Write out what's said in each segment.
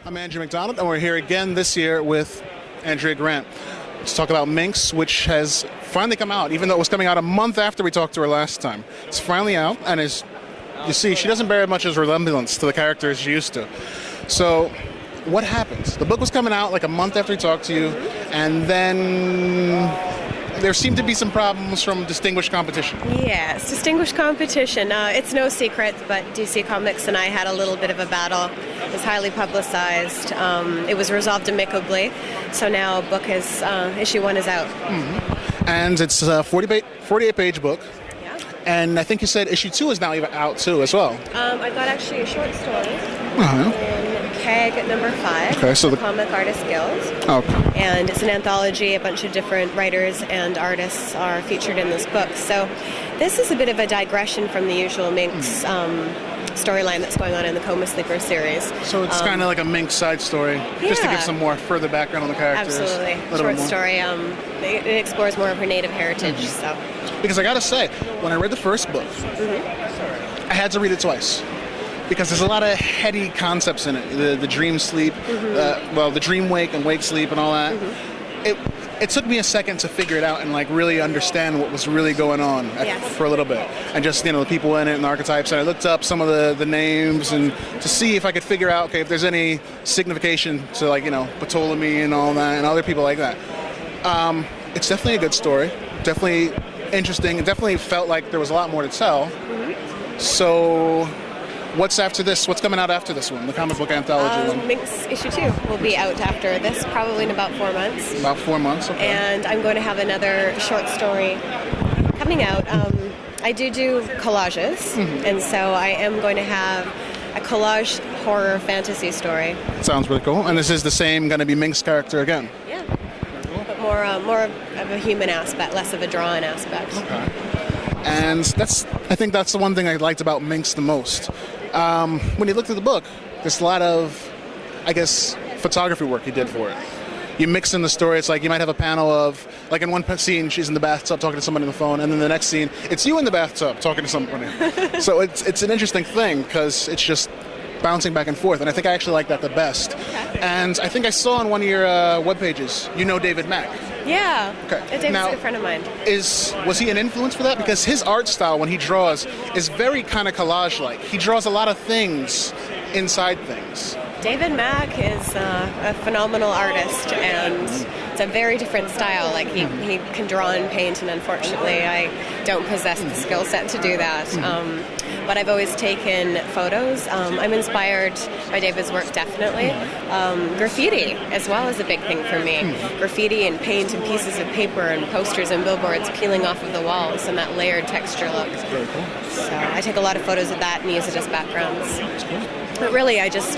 I'm Andrew McDonald, and we're here again this year with Andrea Grant to talk about Minx, which has finally come out, even though it was coming out a month after we talked to her last time. It's finally out, and as you see, she doesn't bear much as resemblance to the character as she used to. So, what happened? The book was coming out like a month after we talked to you, and then there seemed to be some problems from distinguished competition. Yes, distinguished competition. It's no secret, but DC Comics and I had a little bit of a battle. It was highly publicized. It was resolved amicably. So now book is, issue 1 is out. Mm-hmm. And it's a 48-page book. Yeah. And I think you said issue 2 is now even out too as well. I got actually a short story Uh-huh. in KEG at number 5, Okay, so the Comic Artists Guild. Okay. And it's an anthology. A bunch of different writers and artists are featured in this book. So this is a bit of a digression from the usual Minx storyline that's going on in the Coma Sleeper series. So it's kind of like a Minx side story, just to give some more further background on the characters. Absolutely. Short story. It explores more of her native heritage. So. Because I gotta say, when I read the first book, I had to read it twice. Because there's a lot of heady concepts in it. The dream sleep, the dream wake and wake sleep and all that. It took me a second to figure it out and like really understand what was really going on for a little bit. And just, the people in it and the archetypes. And I looked up some of the names and to see if I could figure out, if there's any signification to Ptolemy and all that and other people like that. It's definitely a good story. Definitely interesting. It definitely felt like there was a lot more to tell. So what's after this? What's coming out after this one, the comic book anthology one? Minx issue 2 will be out after this, probably in about 4 months. About 4 months, okay. And I'm going to have another short story coming out. I do collages, and so I am going to have a collage horror fantasy story. Sounds really cool. And this is the same going to be Minx character again? Yeah, but more of a human aspect, less of a drawn aspect. Okay. And I think that's the one thing I liked about Minx the most. When you looked at the book, there's a lot of, photography work you did for it. You mix in the story. It's like you might have a panel of, like in one scene, she's in the bathtub talking to somebody on the phone, and then the next scene, it's you in the bathtub talking to somebody. So it's an interesting thing because it's just bouncing back and forth, and I think I actually like that the best. Okay. And I think I saw on one of your web pages, David Mack. Yeah. Okay. David's a good friend of mine. Was he an influence for that? Because his art style when he draws is very kind of collage-like. He draws a lot of things inside things. David Mack is a phenomenal artist, and it's a very different style. Like he can draw and paint, and unfortunately, I don't possess the skill set to do that. But I've always taken photos. I'm inspired by David's work, definitely. Graffiti as well is a big thing for me. Graffiti and paint and pieces of paper and posters and billboards peeling off of the walls and that layered texture look. Very cool. So I take a lot of photos of that and use it as backgrounds. That's cool. But really, I just...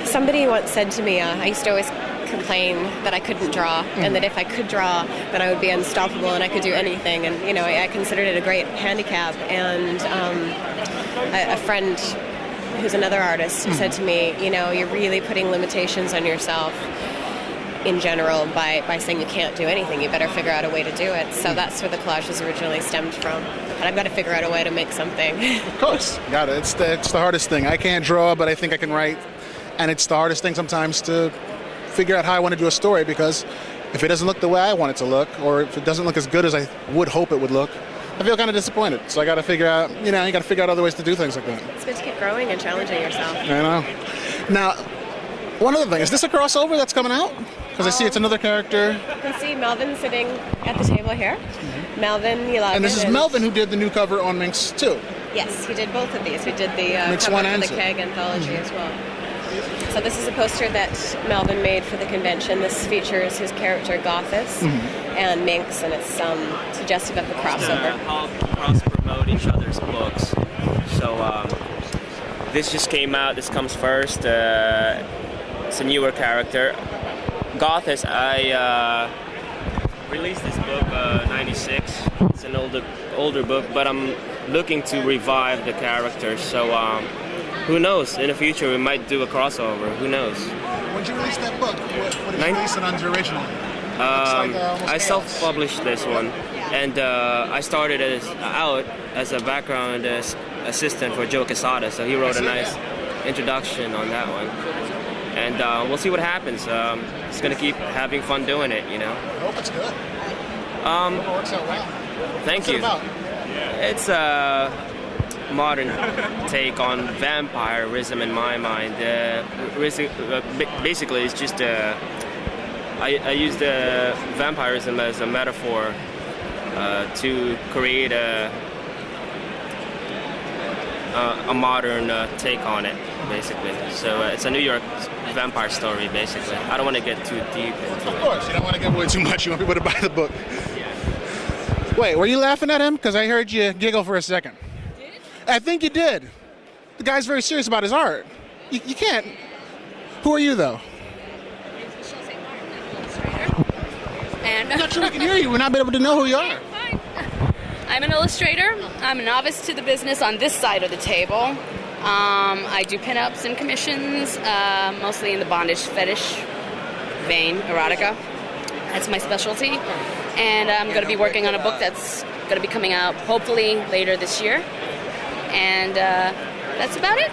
somebody once said to me, I used to always complain that I couldn't draw, and that if I could draw, then I would be unstoppable and I could do anything. And, I considered it a great handicap. And a friend who's another artist said to me, you're really putting limitations on yourself in general by saying you can't do anything. You better figure out a way to do it. So that's where the collages originally stemmed from. And I've got to figure out a way to make something. Of course. Got it. It's the hardest thing. I can't draw, but I think I can write. And it's the hardest thing sometimes to figure out how I want to do a story, because if it doesn't look the way I want it to look, or if it doesn't look as good as I would hope it would look, I feel kind of disappointed. So I got to figure out, you got to figure out other ways to do things like that. It's good to keep growing and challenging yourself. I know. Now, one other thing, is this a crossover that's coming out? Because I see it's another character. You can see Melvin sitting at the table here. Melvin, you love. And this is Melvin who did the new cover on Minx too. Yes, he did both of these. He did the Minx cover 1 for and the 2. KEG anthology as well. So this is a poster that Melvin made for the convention. This features his character Gothis and Minx, and it's suggestive of the crossover. All cross-promote each other's books. So this just came out. This comes first. It's a newer character. Gothis, I released this book '96. It's an older book, but I'm looking to revive the character. So who knows? In the future, we might do a crossover. Who knows? When did you release that book? What did you release it under originally? I self-published this one, and I started out as a background assistant for Joe Quesada. So he wrote a nice. introduction on that one. And we'll see what happens. Just gonna keep having fun doing it, you know. I hope it's good. It works out well. Thank What's it you. about? It's a modern take on vampirism in my mind. Basically, it's just I use the vampirism as a metaphor to create a modern take on it, basically. So it's a New York vampire story, basically. I don't want to get too deep into Of it. course, you don't want to give away too much. You want people to buy the book. Wait, were you laughing at him? Because I heard you giggle for a second. I think you did. The guy's very serious about his art. You can't. Who are you, though? And I'm not sure we can hear you. We're not able to know who you are. Fine. I'm an illustrator. I'm a novice to the business on this side of the table. I do pinups and commissions, mostly in the bondage fetish vein, erotica. That's my specialty. And I'm going to be working on a book that's going to be coming out hopefully later this year. And that's about it.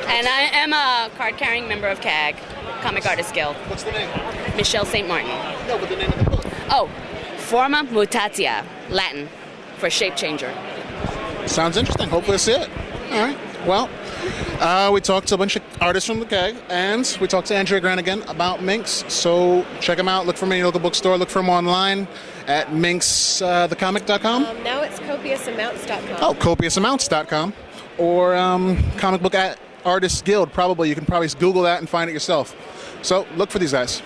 And I am a card-carrying member of CAG, Comic Artists Guild. What's the name? Michelle St. Martin. No, but the name of the book. Oh, Forma Mutatia, Latin for shape changer. Sounds interesting. Hopefully that's it. All right. Well, we talked to a bunch of artists from the CAG, and we talked to Andrea Grant again about Minx. So check them out. Look for them in your local bookstore. Look for them online at minksthecomic.com. Now it's copiousAmounts.com. Oh, copiousAmounts.com. Or Comic Book Artists Guild, probably. You can probably Google that and find it yourself. So look for these guys.